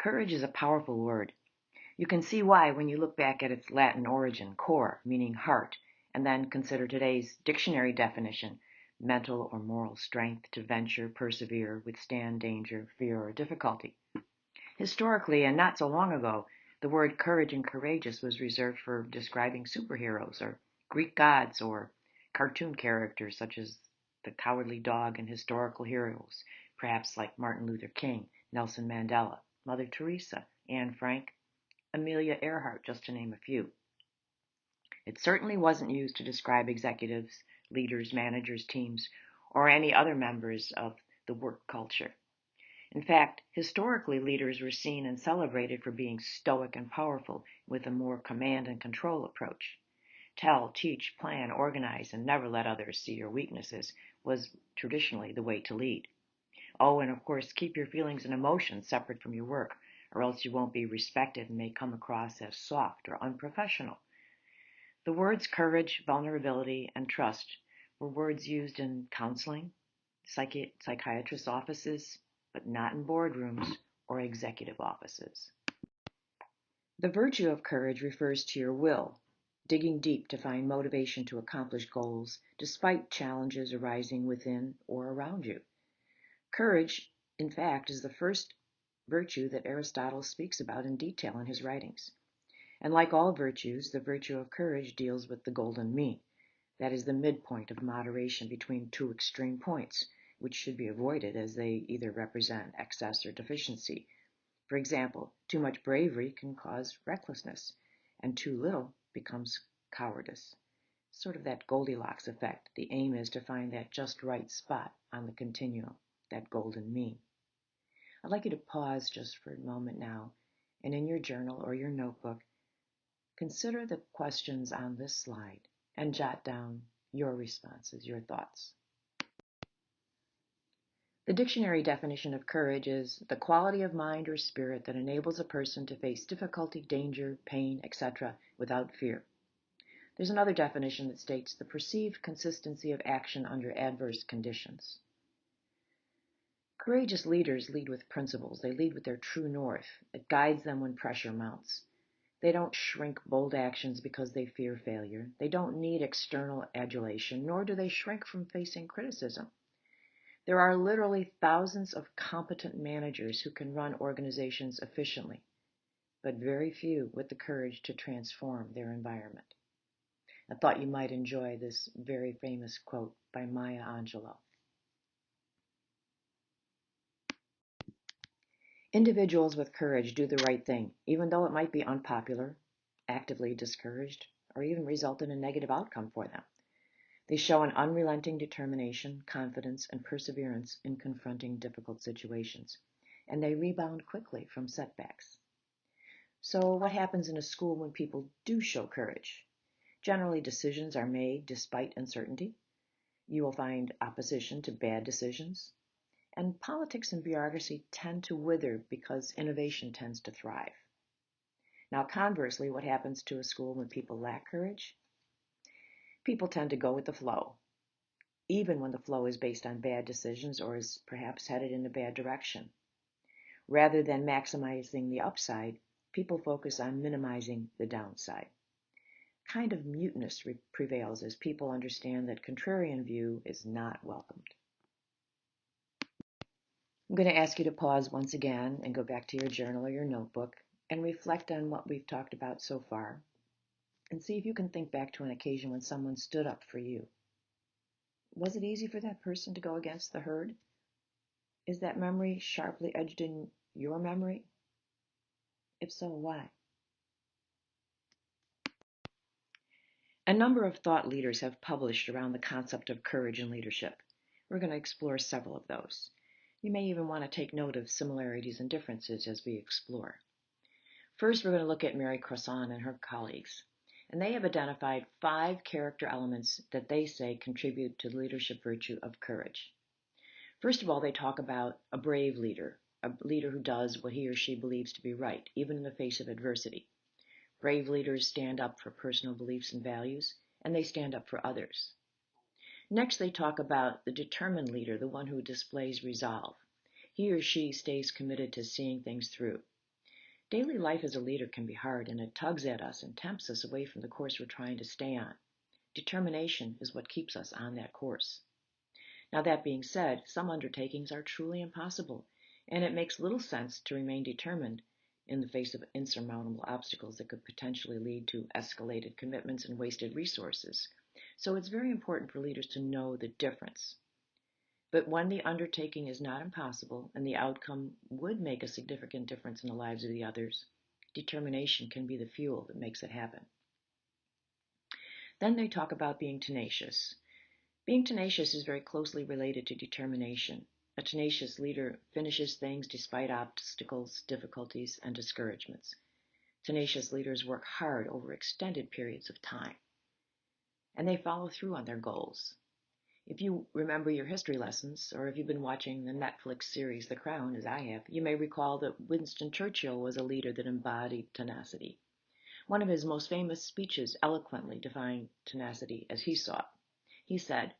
Courage is a powerful word. You can see why when you look back at its Latin origin, cor, meaning heart, and then consider today's dictionary definition, mental or moral strength to venture, persevere, withstand danger, fear, or difficulty. Historically, and not so long ago, the word courage and courageous was reserved for describing superheroes or Greek gods or cartoon characters such as the cowardly dog in historical heroes, perhaps like Martin Luther King, Nelson Mandela, Mother Teresa, Anne Frank, Amelia Earhart, just to name a few. It certainly wasn't used to describe executives, leaders, managers, teams, or any other members of the work culture. In fact, historically, leaders were seen and celebrated for being stoic and powerful with a more command and control approach. Tell, teach, plan, organize, and never let others see your weaknesses was traditionally the way to lead. Oh, and of course, keep your feelings and emotions separate from your work, or else you won't be respected and may come across as soft or unprofessional. The words courage, vulnerability, and trust were words used in counseling, psychiatrists' offices, but not in boardrooms or executive offices. The virtue of courage refers to your will, digging deep to find motivation to accomplish goals despite challenges arising within or around you. Courage, in fact, is the first virtue that Aristotle speaks about in detail in his writings. And like all virtues, the virtue of courage deals with the golden mean. That is the midpoint of moderation between two extreme points, which should be avoided as they either represent excess or deficiency. For example, too much bravery can cause recklessness, and too little becomes cowardice. Sort of that Goldilocks effect. The aim is to find that just right spot on the continuum, that golden mean. I'd like you to pause just for a moment now, and in your journal or your notebook, consider the questions on this slide and jot down your responses, your thoughts. The dictionary definition of courage is the quality of mind or spirit that enables a person to face difficulty, danger, pain, etc. without fear. There's another definition that states the perceived consistency of action under adverse conditions. Courageous leaders lead with principles. They lead with their true north. It guides them when pressure mounts. They don't shrink bold actions because they fear failure. They don't need external adulation, nor do they shrink from facing criticism. There are literally thousands of competent managers who can run organizations efficiently, but very few with the courage to transform their environment. I thought you might enjoy this very famous quote by Maya Angelou. Individuals with courage do the right thing, even though it might be unpopular, actively discouraged, or even result in a negative outcome for them. They show an unrelenting determination, confidence, and perseverance in confronting difficult situations, and they rebound quickly from setbacks. So what happens in a school when people do show courage? Generally, decisions are made despite uncertainty. You will find opposition to bad decisions. And politics and bureaucracy tend to wither because innovation tends to thrive. Now, conversely, what happens to a school when people lack courage? People tend to go with the flow, even when the flow is based on bad decisions or is perhaps headed in a bad direction. Rather than maximizing the upside, people focus on minimizing the downside. A kind of muteness prevails as people understand that contrarian view is not welcomed. I'm going to ask you to pause once again and go back to your journal or your notebook and reflect on what we've talked about so far and see if you can think back to an occasion when someone stood up for you. Was it easy for that person to go against the herd? Is that memory sharply edged in your memory? If so, why? A number of thought leaders have published around the concept of courage and leadership. We're going to explore several of those. You may even want to take note of similarities and differences as we explore. First, we're going to look at Mary Croissant and her colleagues, and they have identified 5 character elements that they say contribute to the leadership virtue of courage. First of all, they talk about a brave leader, a leader who does what he or she believes to be right, even in the face of adversity. Brave leaders stand up for personal beliefs and values, and they stand up for others. Next, they talk about the determined leader, the one who displays resolve. He or she stays committed to seeing things through. Daily life as a leader can be hard, and it tugs at us and tempts us away from the course we're trying to stay on. Determination is what keeps us on that course. Now, that being said, some undertakings are truly impossible, and it makes little sense to remain determined in the face of insurmountable obstacles that could potentially lead to escalated commitments and wasted resources. So it's very important for leaders to know the difference. But when the undertaking is not impossible and the outcome would make a significant difference in the lives of the others, determination can be the fuel that makes it happen. Then they talk about being tenacious. Being tenacious is very closely related to determination. A tenacious leader finishes things despite obstacles, difficulties, and discouragements. Tenacious leaders work hard over extended periods of time, and they follow through on their goals. If you remember your history lessons, or if you've been watching the Netflix series The Crown, as I have, you may recall that Winston Churchill was a leader that embodied tenacity. One of his most famous speeches eloquently defined tenacity as he saw it. He said,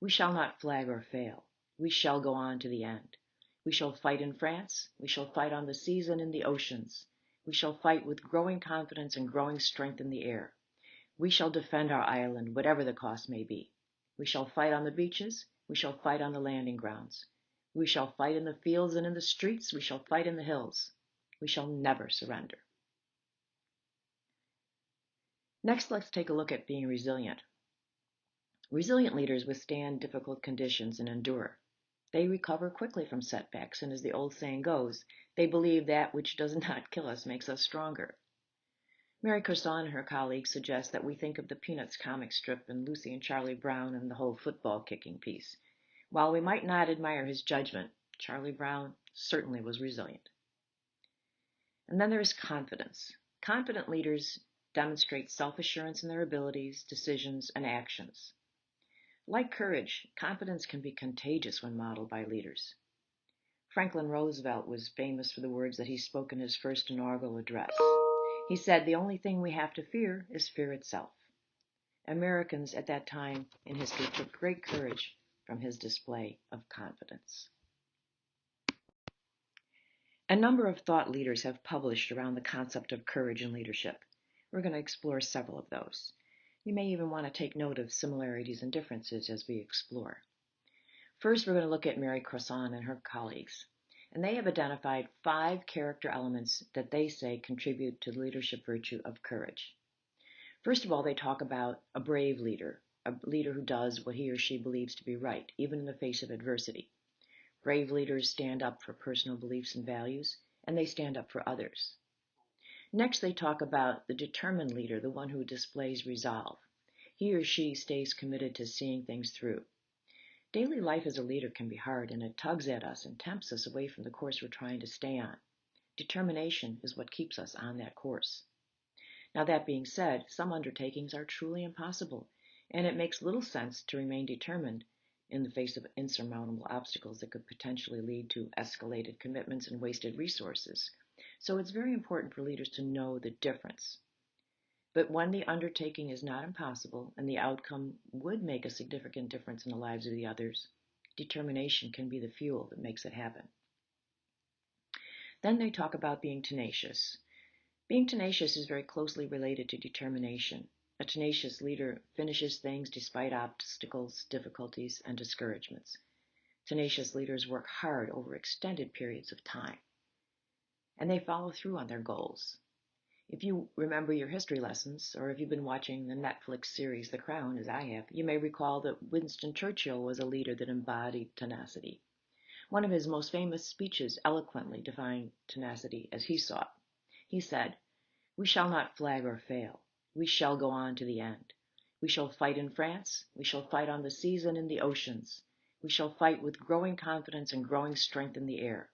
"We shall not flag or fail. We shall go on to the end. We shall fight in France. We shall fight on the seas and in the oceans. We shall fight with growing confidence and growing strength in the air. We shall defend our island, whatever the cost may be. We shall fight on the beaches. We shall fight on the landing grounds. We shall fight in the fields and in the streets. We shall fight in the hills. We shall never surrender." Next, let's take a look at being resilient. Resilient leaders withstand difficult conditions and endure. They recover quickly from setbacks, and as the old saying goes, they believe that which does not kill us makes us stronger. Mary Croissant and her colleagues suggest that we think of the Peanuts comic strip and Lucy and Charlie Brown and the whole football kicking piece. While we might not admire his judgment, Charlie Brown certainly was resilient. And then there is confidence. Confident leaders demonstrate self-assurance in their abilities, decisions, and actions. Like courage, confidence can be contagious when modeled by leaders. Franklin Roosevelt was famous for the words that he spoke in his first inaugural address. He said, "The only thing we have to fear is fear itself." Americans at that time in history took great courage from his display of confidence. A number of thought leaders have published around the concept of courage and leadership. We're going to explore several of those. You may even want to take note of similarities and differences as we explore. First, we're going to look at Mary Croissant and her colleagues, and they have identified 5 character elements that they say contribute to the leadership virtue of courage. First of all, they talk about a brave leader, a leader who does what he or she believes to be right, even in the face of adversity. Brave leaders stand up for personal beliefs and values, and they stand up for others. Next, they talk about the determined leader, the one who displays resolve. He or she stays committed to seeing things through. Daily life as a leader can be hard, and it tugs at us and tempts us away from the course we're trying to stay on. Determination is what keeps us on that course. Now, that being said, some undertakings are truly impossible, and it makes little sense to remain determined in the face of insurmountable obstacles that could potentially lead to escalated commitments and wasted resources. So it's very important for leaders to know the difference. But when the undertaking is not impossible and the outcome would make a significant difference in the lives of the others, determination can be the fuel that makes it happen. Then they talk about being tenacious. Being tenacious is very closely related to determination. A tenacious leader finishes things despite obstacles, difficulties, and discouragements. Tenacious leaders work hard over extended periods of time, and they follow through on their goals. If you remember your history lessons, or if you've been watching the Netflix series The Crown, as I have, you may recall that Winston Churchill was a leader that embodied tenacity. One of his most famous speeches eloquently defined tenacity as he saw it. He said, "We shall not flag or fail. We shall go on to the end. We shall fight in France. We shall fight on the seas and in the oceans. We shall fight with growing confidence and growing strength in the air.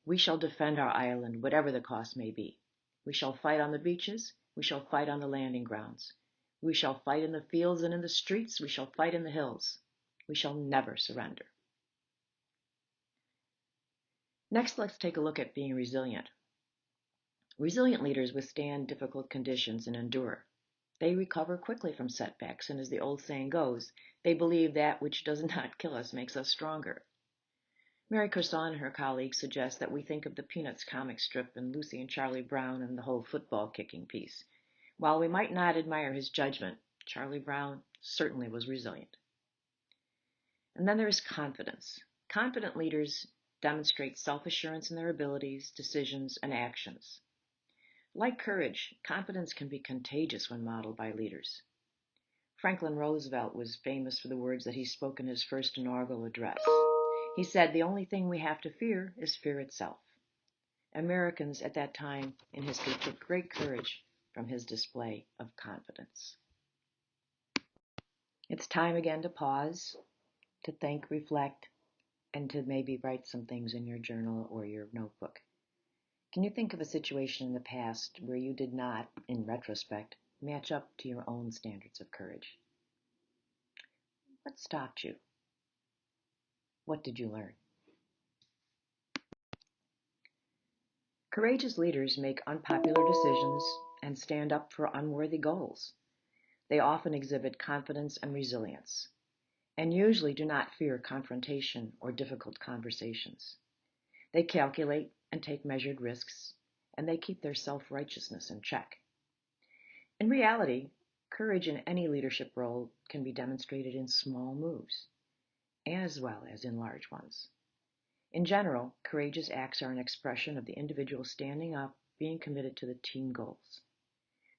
We shall defend our island, whatever the cost may be. We shall fight on the beaches. We shall fight on the landing grounds. We shall fight in the fields and in the streets. We shall fight in the hills. We shall never surrender." Next, let's take a look at being resilient. Resilient leaders withstand difficult conditions and endure. They recover quickly from setbacks, and as the old saying goes, they believe that which does not kill us makes us stronger. Mary Coursant and her colleagues suggest that we think of the Peanuts comic strip and Lucy and Charlie Brown and the whole football kicking piece. While we might not admire his judgment, Charlie Brown certainly was resilient. And then there is confidence. Confident leaders demonstrate self-assurance in their abilities, decisions, and actions. Like courage, confidence can be contagious when modeled by leaders. Franklin Roosevelt was famous for the words that he spoke in his first inaugural address. He said, "The only thing we have to fear is fear itself." Americans at that time in history took great courage from his display of confidence. It's time again to pause, to think, reflect, and to maybe write some things in your journal or your notebook. Can you think of a situation in the past where you did not, in retrospect, match up to your own standards of courage? What stopped you? What did you learn? Courageous leaders make unpopular decisions and stand up for unworthy goals. They often exhibit confidence and resilience, and usually do not fear confrontation or difficult conversations. They calculate and take measured risks, and they keep their self-righteousness in check. In reality, courage in any leadership role can be demonstrated in small moves, as well as in large ones. In general, courageous acts are an expression of the individual standing up, being committed to the team goals.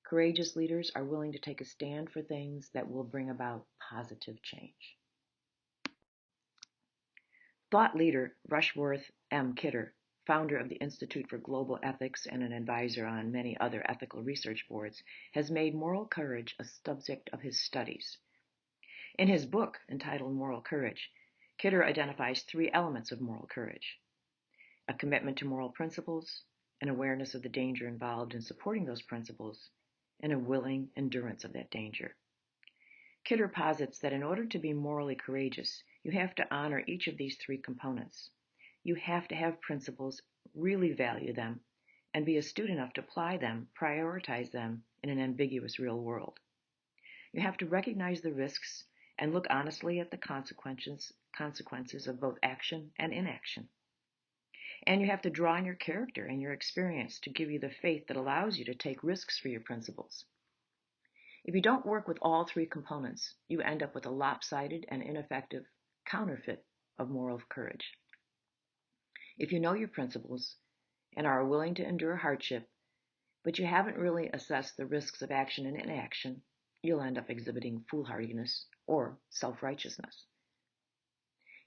Courageous leaders are willing to take a stand for things that will bring about positive change. Thought leader Rushworth M. Kidder, founder of the Institute for Global Ethics and an advisor on many other ethical research boards, has made moral courage a subject of his studies. In his book entitled Moral Courage, Kidder identifies 3 elements of moral courage: a commitment to moral principles, an awareness of the danger involved in supporting those principles, and a willing endurance of that danger. Kidder posits that in order to be morally courageous, you have to honor each of these 3 components. You have to have principles, really value them, and be astute enough to apply them, prioritize them in an ambiguous real world. You have to recognize the risks and look honestly at the consequences of both action and inaction. And you have to draw on your character and your experience to give you the faith that allows you to take risks for your principles. If you don't work with all 3 components, you end up with a lopsided and ineffective counterfeit of moral courage. If you know your principles and are willing to endure hardship, but you haven't really assessed the risks of action and inaction, you'll end up exhibiting foolhardiness or self-righteousness.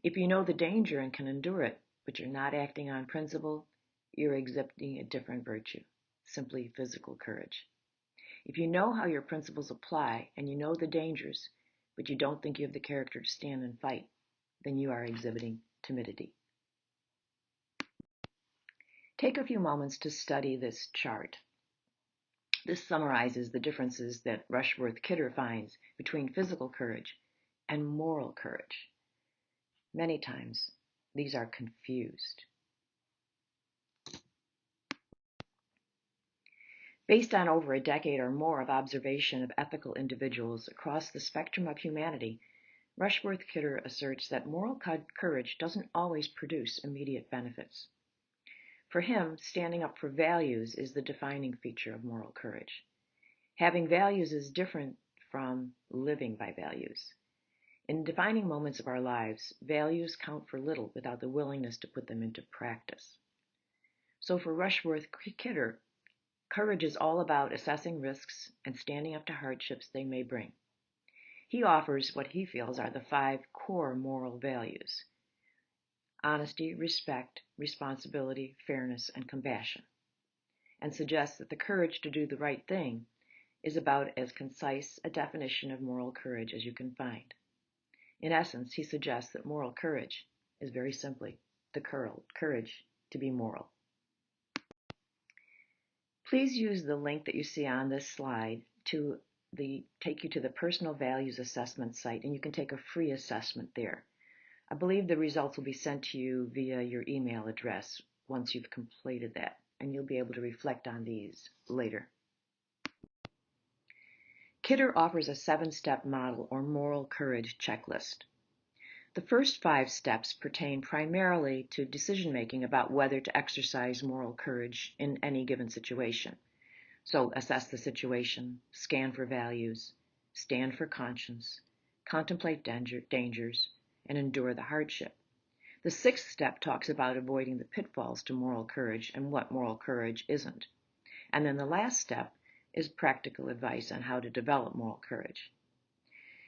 If you know the danger and can endure it, but you're not acting on principle, you're exhibiting a different virtue, simply physical courage. If you know how your principles apply and you know the dangers, but you don't think you have the character to stand and fight, then you are exhibiting timidity. Take a few moments to study this chart. This summarizes the differences that Rushworth Kidder finds between physical courage and moral courage. Many times, these are confused. Based on over a decade or more of observation of ethical individuals across the spectrum of humanity, Rushworth Kidder asserts that moral courage doesn't always produce immediate benefits. For him, standing up for values is the defining feature of moral courage. Having values is different from living by values. In defining moments of our lives, values count for little without the willingness to put them into practice. So for Rushworth Kidder, courage is all about assessing risks and standing up to hardships they may bring. He offers what he feels are the 5 core moral values: honesty, respect, responsibility, fairness, and compassion, and suggests that the courage to do the right thing is about as concise a definition of moral courage as you can find. In essence, he suggests that moral courage is very simply the courage to be moral. Please use the link that you see on this slide to take you to the Personal Values Assessment site, and you can take a free assessment there. I believe the results will be sent to you via your email address once you've completed that, and you'll be able to reflect on these later. Kidder offers a 7-step model or moral courage checklist. The first 5 steps pertain primarily to decision-making about whether to exercise moral courage in any given situation. So assess the situation, scan for values, stand for conscience, contemplate dangers, and endure the hardship. The 6th step talks about avoiding the pitfalls to moral courage and what moral courage isn't. And then the last step is practical advice on how to develop moral courage.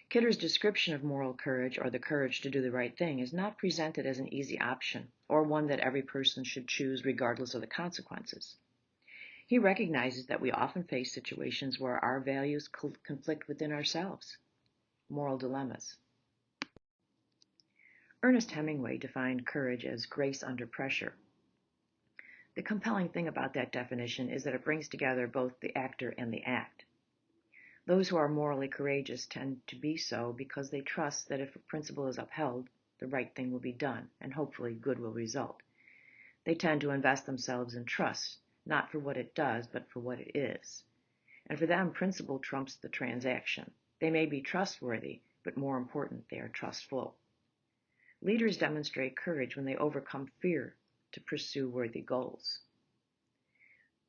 Kidder's description of moral courage, or the courage to do the right thing, is not presented as an easy option or one that every person should choose regardless of the consequences. He recognizes that we often face situations where our values conflict within ourselves, moral dilemmas. Ernest Hemingway defined courage as grace under pressure. The compelling thing about that definition is that it brings together both the actor and the act. Those who are morally courageous tend to be so because they trust that if a principle is upheld, the right thing will be done, and hopefully good will result. They tend to invest themselves in trust, not for what it does, but for what it is. And for them, principle trumps the transaction. They may be trustworthy, but more important, they are trustful. Leaders demonstrate courage when they overcome fear to pursue worthy goals.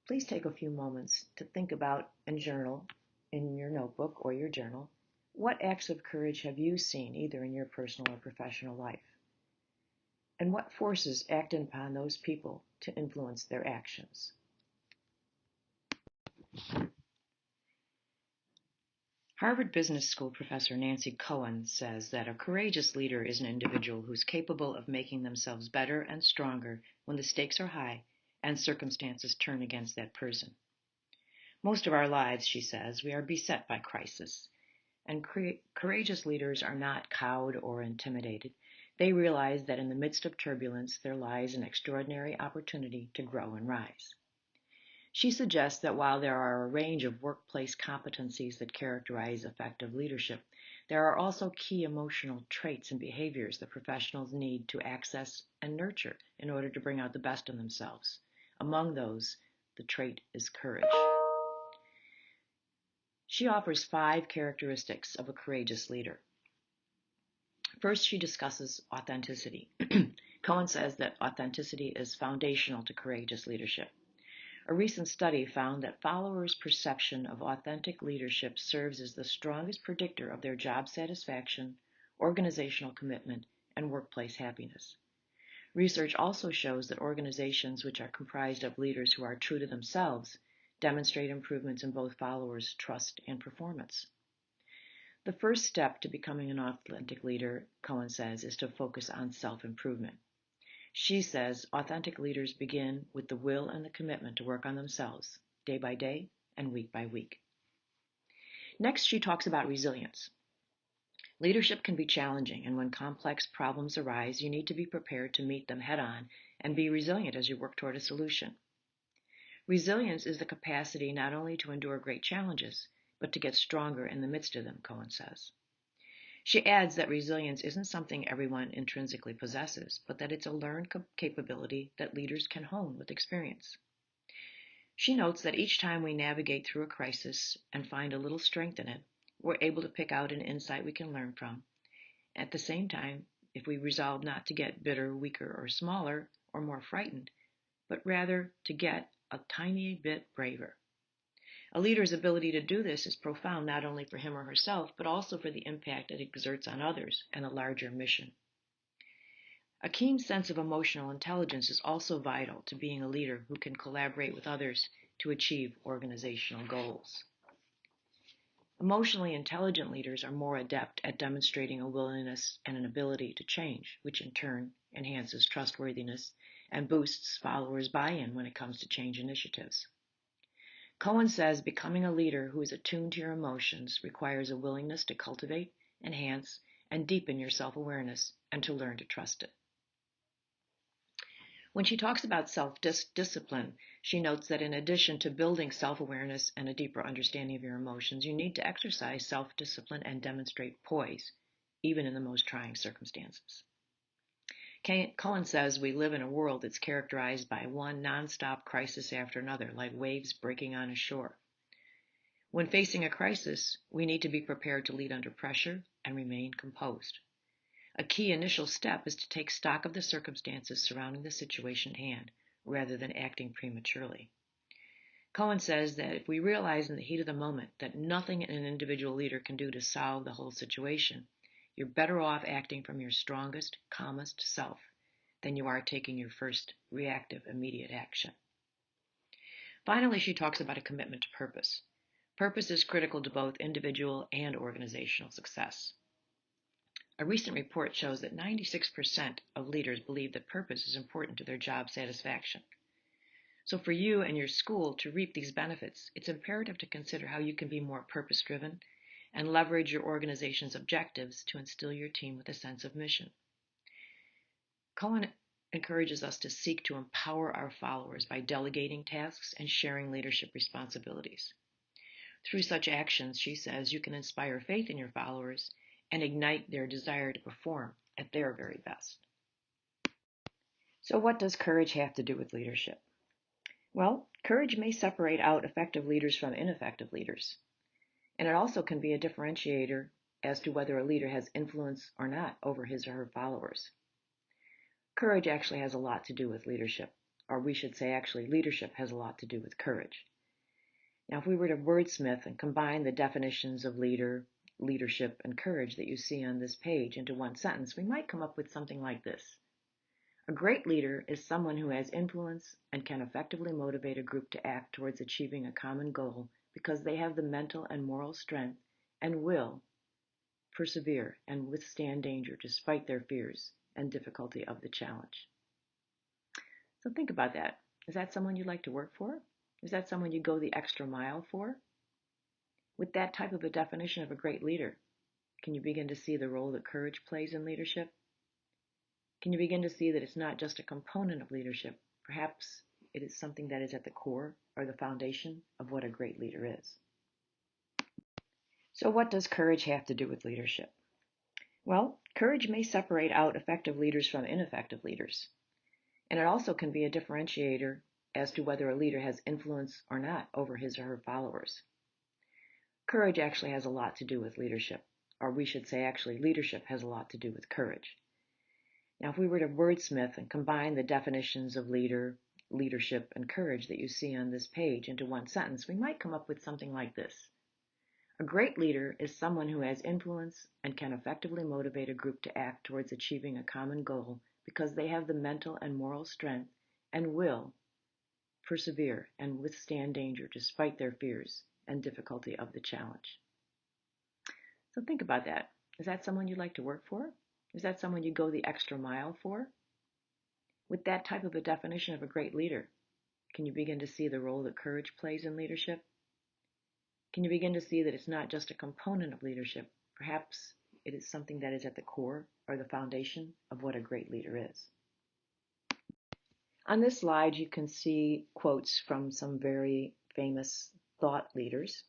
Please take a few moments to think about and journal in your notebook or your journal, what acts of courage have you seen either in your personal or professional life? And what forces act upon those people to influence their actions? Harvard Business School professor Nancy Cohen says that a courageous leader is an individual who's capable of making themselves better and stronger when the stakes are high and circumstances turn against that person. Most of our lives, she says, we are beset by crisis, and courageous leaders are not cowed or intimidated. They realize that in the midst of turbulence, there lies an extraordinary opportunity to grow and rise. She suggests that while there are a range of workplace competencies that characterize effective leadership, there are also key emotional traits and behaviors that professionals need to access and nurture in order to bring out the best in themselves. Among those, the trait is courage. She offers 5 characteristics of a courageous leader. First, she discusses authenticity. Cohen says that authenticity is foundational to courageous leadership. A recent study found that followers' perception of authentic leadership serves as the strongest predictor of their job satisfaction, organizational commitment, and workplace happiness. Research also shows that organizations which are comprised of leaders who are true to themselves demonstrate improvements in both followers' trust and performance. The first step to becoming an authentic leader, Cohen says, is to focus on self-improvement. She says authentic leaders begin with the will and the commitment to work on themselves, day by day and week by week. Next, she talks about resilience. Leadership can be challenging, and when complex problems arise, you need to be prepared to meet them head-on and be resilient as you work toward a solution. Resilience is the capacity not only to endure great challenges, but to get stronger in the midst of them, Cohen says. She adds that resilience isn't something everyone intrinsically possesses, but that it's a learned capability that leaders can hone with experience. She notes that each time we navigate through a crisis and find a little strength in it, we're able to pick out an insight we can learn from. At the same time, if we resolve not to get bitter, weaker, or smaller, or more frightened, but rather to get a tiny bit braver. A leader's ability to do this is profound not only for him or herself, but also for the impact it exerts on others and a larger mission. A keen sense of emotional intelligence is also vital to being a leader who can collaborate with others to achieve organizational goals. Emotionally intelligent leaders are more adept at demonstrating a willingness and an ability to change, which in turn enhances trustworthiness and boosts followers' buy-in when it comes to change initiatives. Cohen says becoming a leader who is attuned to your emotions requires a willingness to cultivate, enhance, and deepen your self-awareness and to learn to trust it. When she talks about self-discipline, she notes that in addition to building self-awareness and a deeper understanding of your emotions, you need to exercise self-discipline and demonstrate poise, even in the most trying circumstances. Cohen says we live in a world that's characterized by one nonstop crisis after another, like waves breaking on a shore. When facing a crisis, we need to be prepared to lead under pressure and remain composed. A key initial step is to take stock of the circumstances surrounding the situation at hand, rather than acting prematurely. Cohen says that if we realize in the heat of the moment that nothing an individual leader can do to solve the whole situation, you're better off acting from your strongest, calmest self than you are taking your first reactive, immediate action. Finally, she talks about a commitment to purpose. Purpose is critical to both individual and organizational success. A recent report shows that 96% of leaders believe that purpose is important to their job satisfaction. So for you and your school to reap these benefits, it's imperative to consider how you can be more purpose-driven and leverage your organization's objectives to instill your team with a sense of mission. Cohen encourages us to seek to empower our followers by delegating tasks and sharing leadership responsibilities. Through such actions, she says, you can inspire faith in your followers and ignite their desire to perform at their very best. So what does courage have to do with leadership? Well, courage may separate out effective leaders from ineffective leaders, and it also can be a differentiator as to whether a leader has influence or not over his or her followers. Courage actually has a lot to do with leadership, or we should say actually leadership has a lot to do with courage. Now, if we were to wordsmith and combine the definitions of leader, leadership, and courage that you see on this page into one sentence, we might come up with something like this. A great leader is someone who has influence and can effectively motivate a group to act towards achieving a common goal because they have the mental and moral strength and will persevere and withstand danger despite their fears and difficulty of the challenge. So think about that. Is that someone you'd like to work for? Is that someone you go the extra mile for? With that type of a definition of a great leader, can you begin to see the role that courage plays in leadership? Can you begin to see that it's not just a component of leadership? Perhaps it is something that is at the core or the foundation of what a great leader is. So what does courage have to do with leadership? Well, courage may separate out effective leaders from ineffective leaders, and it also can be a differentiator as to whether a leader has influence or not over his or her followers. Courage actually has a lot to do with leadership, or we should say actually leadership has a lot to do with courage. Now, if we were to wordsmith and combine the definitions of leader, leadership, and courage that you see on this page into one sentence, we might come up with something like this. A great leader is someone who has influence and can effectively motivate a group to act towards achieving a common goal because they have the mental and moral strength and will persevere and withstand danger despite their fears and difficulty of the challenge. So think about that. Is that someone you'd like to work for? Is that someone you go the extra mile for? With that type of a definition of a great leader, can you begin to see the role that courage plays in leadership? Can you begin to see that it's not just a component of leadership? Perhaps it is something that is at the core or the foundation of what a great leader is. On this slide, you can see quotes from some very famous thought leaders,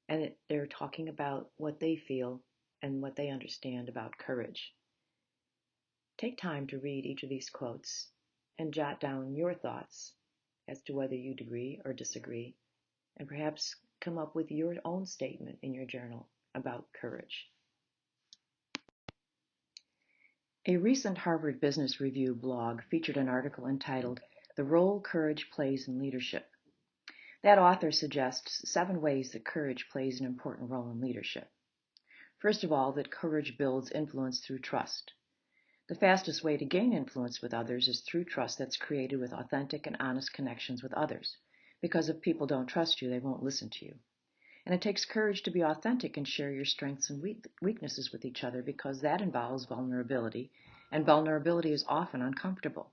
and they're talking about what they feel and what they understand about courage. Take time to read each of these quotes and jot down your thoughts as to whether you agree or disagree, and perhaps come up with your own statement in your journal about courage. A recent Harvard Business Review blog featured an article entitled "The Role Courage Plays in Leadership." That author suggests 7 ways that courage plays an important role in leadership. First of all, that courage builds influence through trust. The fastest way to gain influence with others is through trust that's created with authentic and honest connections with others. Because if people don't trust you, they won't listen to you. And it takes courage to be authentic and share your strengths and weaknesses with each other because that involves vulnerability, and vulnerability is often uncomfortable.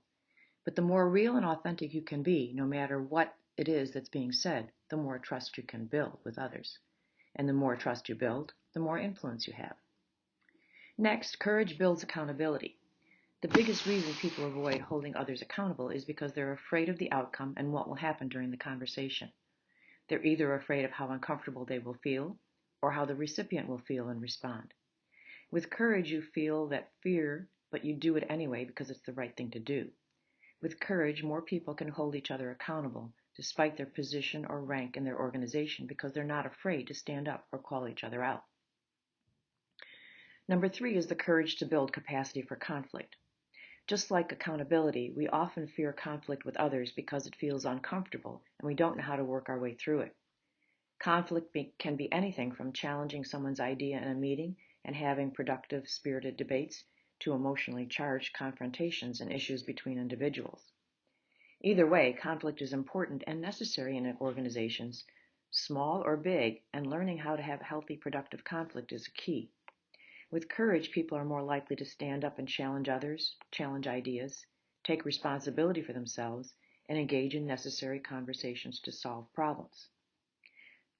But the more real and authentic you can be, no matter what it is that's being said, the more trust you can build with others. And the more trust you build, the more influence you have. Next, courage builds accountability. The biggest reason people avoid holding others accountable is because they're afraid of the outcome and what will happen during the conversation. They're either afraid of how uncomfortable they will feel or how the recipient will feel and respond. With courage, you feel that fear, but you do it anyway because it's the right thing to do. With courage, more people can hold each other accountable despite their position or rank in their organization because they're not afraid to stand up or call each other out. Number 3 is the courage to build capacity for conflict. Just like accountability, we often fear conflict with others because it feels uncomfortable and we don't know how to work our way through it. Conflict can be anything from challenging someone's idea in a meeting and having productive, spirited debates to emotionally charged confrontations and issues between individuals. Either way, conflict is important and necessary in organizations, small or big, and learning how to have healthy, productive conflict is key. With courage, people are more likely to stand up and challenge others, challenge ideas, take responsibility for themselves, and engage in necessary conversations to solve problems.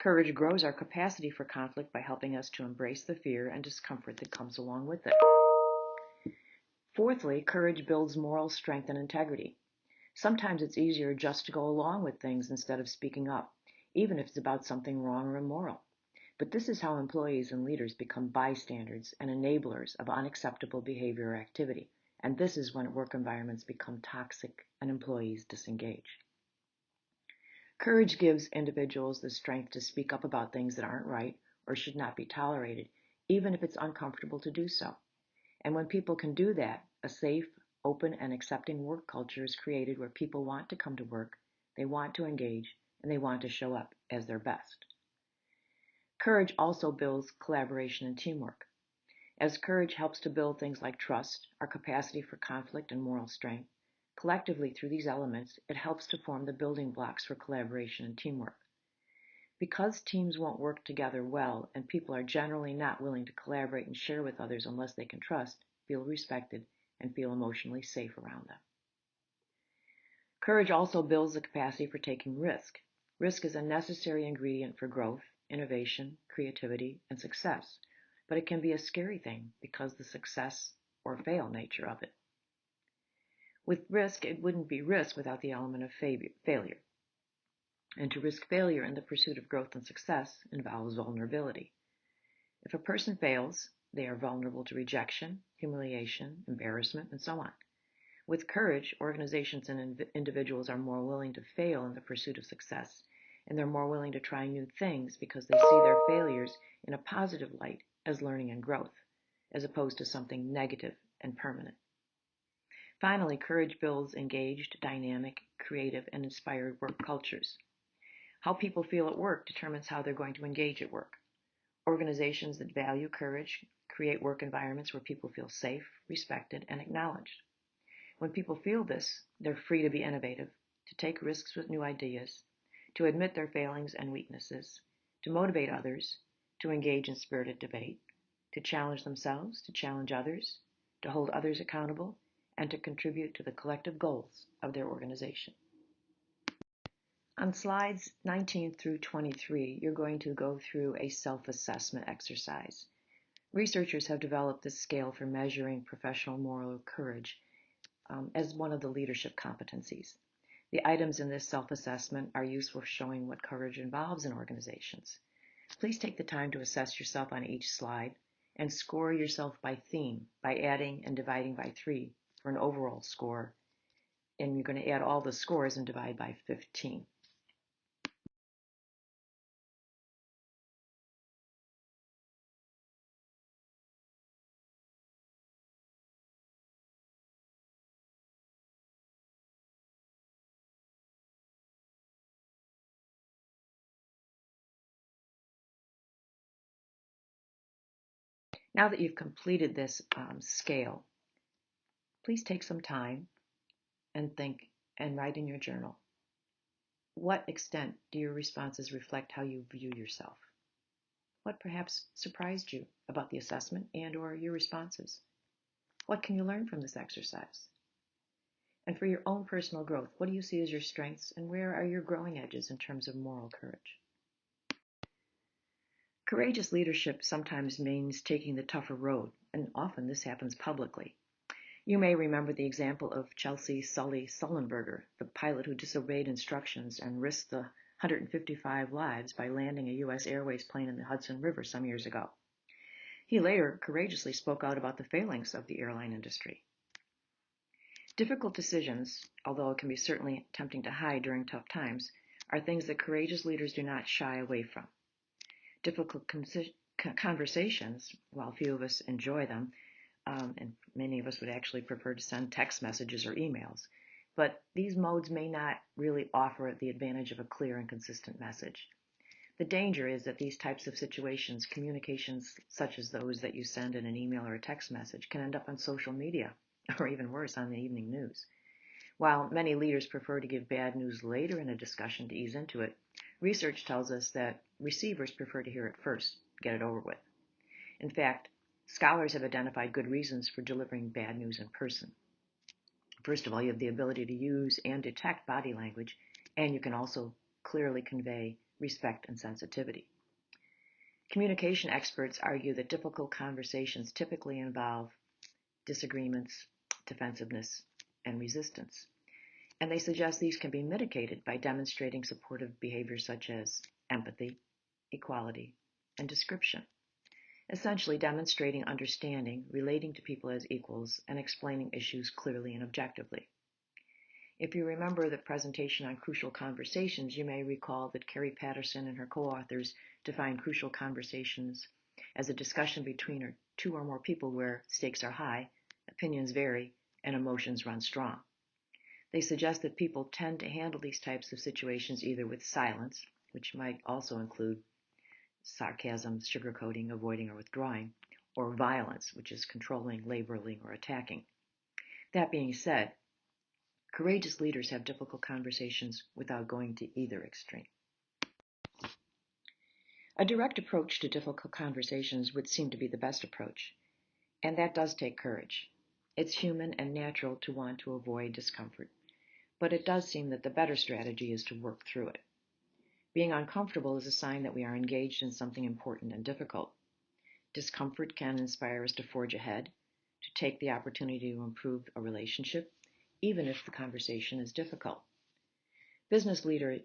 Courage grows our capacity for conflict by helping us to embrace the fear and discomfort that comes along with it. Fourthly, courage builds moral strength and integrity. Sometimes it's easier just to go along with things instead of speaking up, even if it's about something wrong or immoral. But this is how employees and leaders become bystanders and enablers of unacceptable behavior or activity. And this is when work environments become toxic and employees disengage. Courage gives individuals the strength to speak up about things that aren't right or should not be tolerated, even if it's uncomfortable to do so. And when people can do that, a safe, open, and accepting work culture is created where people want to come to work, they want to engage, and they want to show up as their best. Courage also builds collaboration and teamwork. As courage helps to build things like trust, our capacity for conflict, and moral strength, collectively through these elements, it helps to form the building blocks for collaboration and teamwork. Because teams won't work together well and people are generally not willing to collaborate and share with others unless they can trust, feel respected, and feel emotionally safe around them. Courage also builds the capacity for taking risk. Risk is a necessary ingredient for growth, innovation, creativity, and success, but it can be a scary thing because of the success or fail nature of it. With risk, it wouldn't be risk without the element of failure. And to risk failure in the pursuit of growth and success involves vulnerability. If a person fails, they are vulnerable to rejection, humiliation, embarrassment, and so on. With courage, organizations and individuals are more willing to fail in the pursuit of success, and they're more willing to try new things because they see their failures in a positive light as learning and growth, as opposed to something negative and permanent. Finally, courage builds engaged, dynamic, creative, and inspired work cultures. How people feel at work determines how they're going to engage at work. Organizations that value courage create work environments where people feel safe, respected, and acknowledged. When people feel this, they're free to be innovative, to take risks with new ideas, to admit their failings and weaknesses, to motivate others, to engage in spirited debate, to challenge themselves, to challenge others, to hold others accountable, and to contribute to the collective goals of their organization. On slides 19 through 23, you're going to go through a self-assessment exercise. Researchers have developed this scale for measuring professional moral courage as one of the leadership competencies. The items in this self-assessment are useful for showing what courage involves in organizations. Please take the time to assess yourself on each slide and score yourself by theme by adding and dividing by 3 for an overall score. And you're going to add all the scores and divide by 15. Now that you've completed this scale, please take some time and think and write in your journal. What extent do your responses reflect how you view yourself? What perhaps surprised you about the assessment and/or your responses? What can you learn from this exercise? And for your own personal growth, what do you see as your strengths and where are your growing edges in terms of moral courage? Courageous leadership sometimes means taking the tougher road, and often this happens publicly. You may remember the example of Chelsea Sully Sullenberger, the pilot who disobeyed instructions and risked the 155 lives by landing a U.S. Airways plane in the Hudson River some years ago. He later courageously spoke out about the failings of the airline industry. Difficult decisions, although it can be certainly tempting to hide during tough times, are things that courageous leaders do not shy away from. Difficult conversations, while few of us enjoy them, and many of us would actually prefer to send text messages or emails, but these modes may not really offer the advantage of a clear and consistent message. The danger is that these types of situations, communications such as those that you send in an email or a text message, can end up on social media, or even worse, on the evening news. While many leaders prefer to give bad news later in a discussion to ease into it, research tells us that receivers prefer to hear it first, get it over with. In fact, scholars have identified good reasons for delivering bad news in person. First of all, you have the ability to use and detect body language, and you can also clearly convey respect and sensitivity. Communication experts argue that difficult conversations typically involve disagreements, defensiveness, and resistance. And they suggest these can be mitigated by demonstrating supportive behaviors such as empathy, equality, and description. Essentially demonstrating understanding, relating to people as equals, and explaining issues clearly and objectively. If you remember the presentation on crucial conversations, you may recall that Carrie Patterson and her co-authors define crucial conversations as a discussion between two or more people where stakes are high, opinions vary, and emotions run strong. They suggest that people tend to handle these types of situations either with silence, which might also include sarcasm, sugarcoating, avoiding, or withdrawing, or violence, which is controlling, labeling, or attacking. That being said, courageous leaders have difficult conversations without going to either extreme. A direct approach to difficult conversations would seem to be the best approach, and that does take courage. It's human and natural to want to avoid discomfort, but it does seem that the better strategy is to work through it. Being uncomfortable is a sign that we are engaged in something important and difficult. Discomfort can inspire us to forge ahead, to take the opportunity to improve a relationship, even if the conversation is difficult. Business leader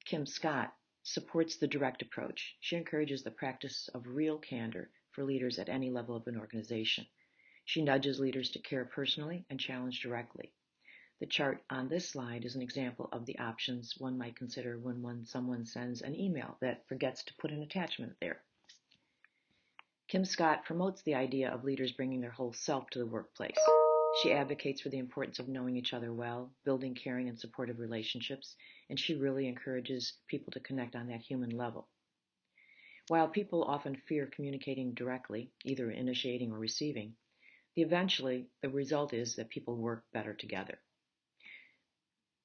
Kim Scott supports the direct approach. She encourages the practice of real candor for leaders at any level of an organization. She nudges leaders to care personally and challenge directly. The chart on this slide is an example of the options one might consider when someone sends an email that forgets to put an attachment there. Kim Scott promotes the idea of leaders bringing their whole self to the workplace. She advocates for the importance of knowing each other well, building caring and supportive relationships, and she really encourages people to connect on that human level. While people often fear communicating directly, either initiating or receiving, eventually the result is that people work better together.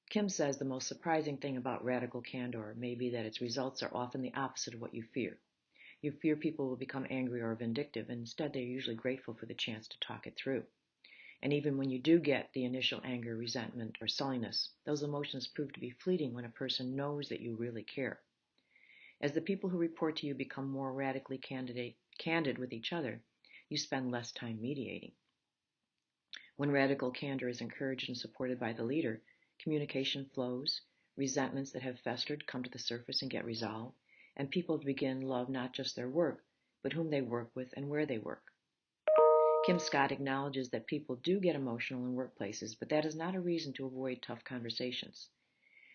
Kim says the most surprising thing about radical candor may be that its results are often the opposite of what you fear. You fear people will become angry or vindictive, and instead they're usually grateful for the chance to talk it through. And even when you do get the initial anger, resentment, or sulliness, those emotions prove to be fleeting when a person knows that you really care. As the people who report to you become more radically candid with each other, you spend less time mediating. When radical candor is encouraged and supported by the leader, communication flows, resentments that have festered come to the surface and get resolved, and people begin to love not just their work, but whom they work with and where they work. Kim Scott acknowledges that people do get emotional in workplaces, but that is not a reason to avoid tough conversations.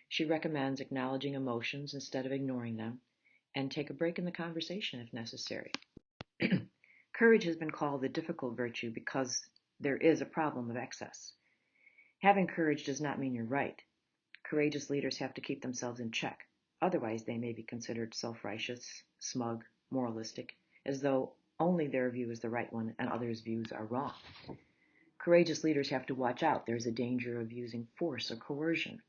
She recommends acknowledging emotions instead of ignoring them, and take a break in the conversation if necessary. Courage has been called the difficult virtue because there is a problem of excess. Having courage does not mean you're right. Courageous leaders have to keep themselves in check. Otherwise, they may be considered self-righteous, smug, moralistic, as though only their view is the right one and others' views are wrong. Courageous leaders have to watch out. There's a danger of using force or coercion.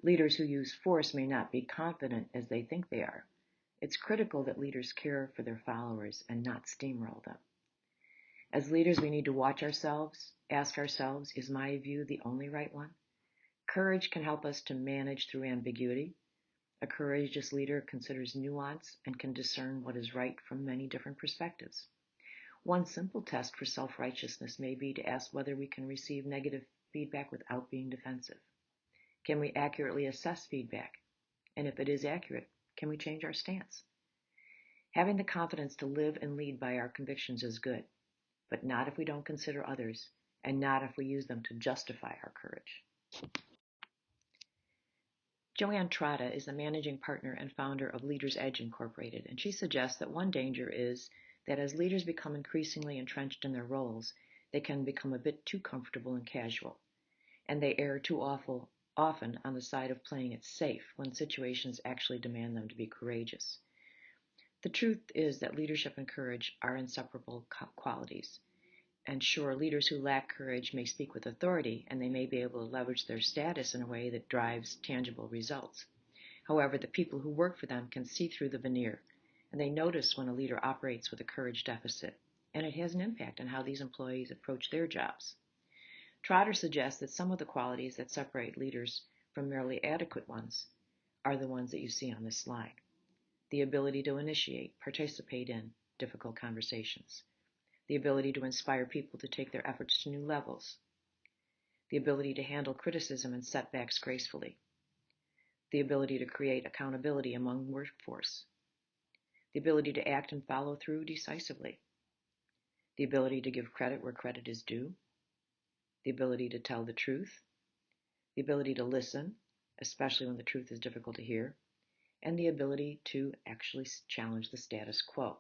Leaders who use force may not be confident as they think they are. It's critical that leaders care for their followers and not steamroll them. As leaders, we need to watch ourselves, ask ourselves, is my view the only right one? Courage can help us to manage through ambiguity. A courageous leader considers nuance and can discern what is right from many different perspectives. One simple test for self-righteousness may be to ask whether we can receive negative feedback without being defensive. Can we accurately assess feedback? And if it is accurate, can we change our stance? Having the confidence to live and lead by our convictions is good, but not if we don't consider others, and not if we use them to justify our courage. Joanne Trotta is the managing partner and founder of Leaders Edge Incorporated, and she suggests that one danger is that as leaders become increasingly entrenched in their roles, they can become a bit too comfortable and casual, and they err too often on the side of playing it safe when situations actually demand them to be courageous. The truth is that leadership and courage are inseparable qualities. And sure, leaders who lack courage may speak with authority, and they may be able to leverage their status in a way that drives tangible results. However, the people who work for them can see through the veneer, and they notice when a leader operates with a courage deficit, and it has an impact on how these employees approach their jobs. Trotter suggests that some of the qualities that separate leaders from merely adequate ones are the ones that you see on this slide. The ability to initiate, participate in difficult conversations, the ability to inspire people to take their efforts to new levels, the ability to handle criticism and setbacks gracefully, the ability to create accountability among the workforce, the ability to act and follow through decisively, the ability to give credit where credit is due, the ability to tell the truth, the ability to listen, especially when the truth is difficult to hear, and the ability to actually challenge the status quo.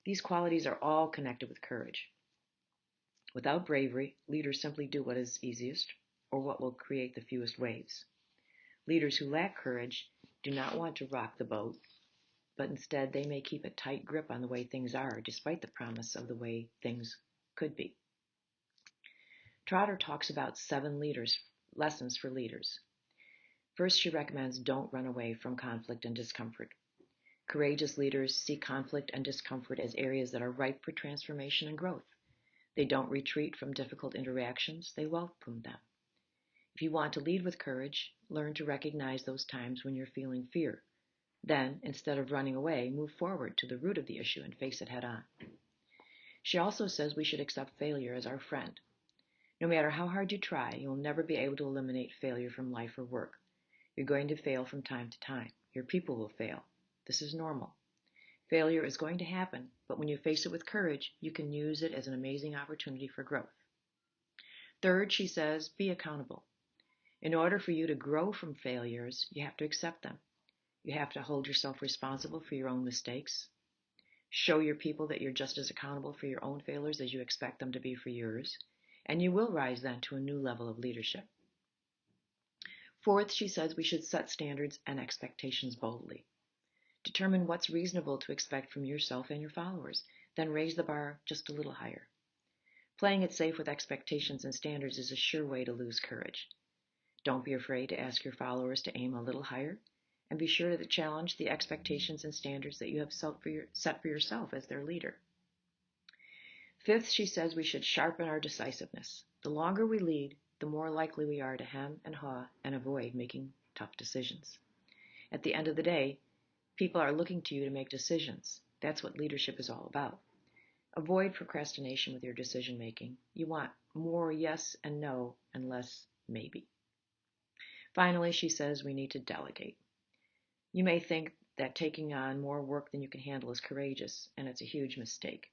These qualities are all connected with courage. Without bravery, leaders simply do what is easiest or what will create the fewest waves. Leaders who lack courage do not want to rock the boat, but instead they may keep a tight grip on the way things are, despite the promise of the way things could be. Trotter talks about 7 lessons for leaders. First, she recommends don't run away from conflict and discomfort. Courageous leaders see conflict and discomfort as areas that are ripe for transformation and growth. They don't retreat from difficult interactions, they welcome them. If you want to lead with courage, learn to recognize those times when you're feeling fear. Then, instead of running away, move forward to the root of the issue and face it head on. She also says we should accept failure as our friend. No matter how hard you try, you'll never be able to eliminate failure from life or work. You're going to fail from time to time. Your people will fail. This is normal. Failure is going to happen, but when you face it with courage, you can use it as an amazing opportunity for growth. Third, she says, be accountable. In order for you to grow from failures, you have to accept them. You have to hold yourself responsible for your own mistakes. Show your people that you're just as accountable for your own failures as you expect them to be for yours, and you will rise then to a new level of leadership. Fourth, she says we should set standards and expectations boldly. Determine what's reasonable to expect from yourself and your followers, then raise the bar just a little higher. Playing it safe with expectations and standards is a sure way to lose courage. Don't be afraid to ask your followers to aim a little higher, and be sure to challenge the expectations and standards that you have set for yourself as their leader. Fifth, she says we should sharpen our decisiveness. The longer we lead, the more likely we are to hem and haw and avoid making tough decisions. At the end of the day, people are looking to you to make decisions. That's what leadership is all about. Avoid procrastination with your decision making. You want more yes and no and less maybe. Finally, she says we need to delegate. You may think that taking on more work than you can handle is courageous, and it's a huge mistake.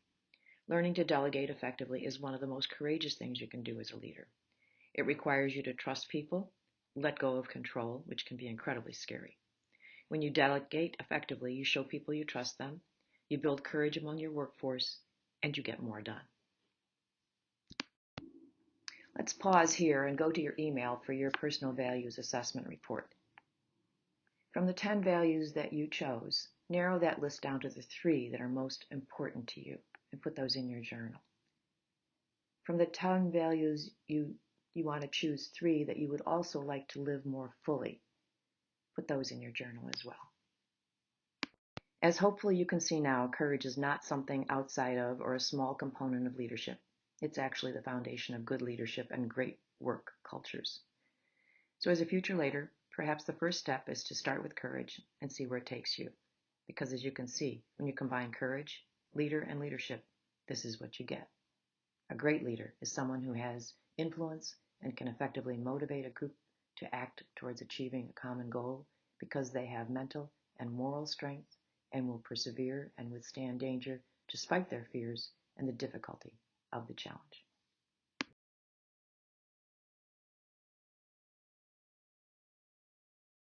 Learning to delegate effectively is one of the most courageous things you can do as a leader. It requires you to trust people, let go of control, which can be incredibly scary. When you delegate effectively, you show people you trust them, you build courage among your workforce, and you get more done. Let's pause here and go to your email for your personal values assessment report. From the 10 values that you chose, narrow that list down to the 3 that are most important to you and put those in your journal. From the 10 values, you want to choose 3 that you would also like to live more fully. Put those in your journal as well. As hopefully you can see now, courage is not something outside of or a small component of leadership. It's actually the foundation of good leadership and great work cultures. So as a future leader, perhaps the first step is to start with courage and see where it takes you. Because as you can see, when you combine courage, leader, and leadership, this is what you get. A great leader is someone who has influence and can effectively motivate a group to act towards achieving a common goal because they have mental and moral strength and will persevere and withstand danger despite their fears and the difficulty of the challenge.